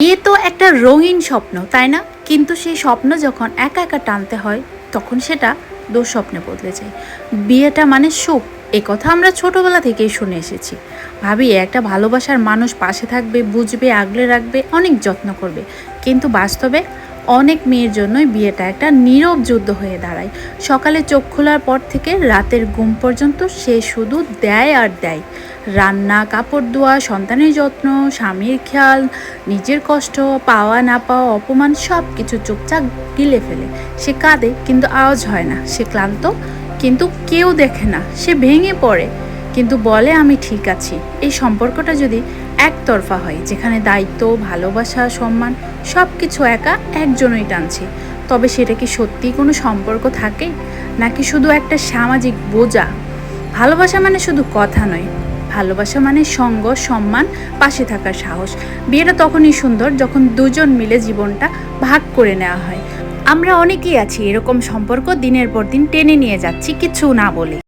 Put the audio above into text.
বিয়ে তো একটা রঙিন স্বপ্ন, তাই না? কিন্তু সেই স্বপ্ন যখন একা একা টানতে হয় তখন সেটা দুঃস্বপ্নে বদলে যায়। বিয়েটা মানে সুখ, এ কথা আমরা ছোটবেলা থেকেই শুনে এসেছি। ভাবি একটা ভালোবাসার মানুষ পাশে থাকবে, বুঝবে, আগলে রাখবে, অনেক যত্ন করবে। কিন্তু বাস্তবে অনেক মেয়ের জন্যই বিয়েটা একটা নীরব যুদ্ধ হয়ে দাঁড়ায়। সকালে চোখ খোলার পর থেকে রাতের ঘুম পর্যন্ত সে শুধু দেয় আর দেয়। রান্না, কাপড় ধোয়া, সন্তানের যত্ন, স্বামীর খেয়াল, নিজের কষ্ট, পাওয়া না পাওয়া অপমান সব কিছু চুপচাপ গিলে ফেলে। সে কাঁদে কিন্তু আওয়াজ হয় না। সে ক্লান্ত কিন্তু কেউ দেখে না। সে ভেঙে পড়ে কিন্তু বলে আমি ঠিক আছি। এই সম্পর্কটা যদি একতরফা হয়, যেখানে দায়িত্ব, ভালোবাসা, সম্মান সব কিছু একা একজনই টানছে, তবে সেটা কি সত্যিই কোনো সম্পর্ক থাকে, নাকি শুধু একটা সামাজিক বোঝা? ভালোবাসা মানে শুধু কথা নয়, ভালোবাসা মানে সঙ্গ, সম্মান, পাশে থাকার সাহস। বিয়েটা তখনই সুন্দর যখন দুজন মিলে জীবনটা ভাগ করে নেওয়া হয়। আমরা অনেকেই আছি এরকম সম্পর্ক দিনের পর দিন টেনে নিয়ে যাচ্ছি কিছু না বলে।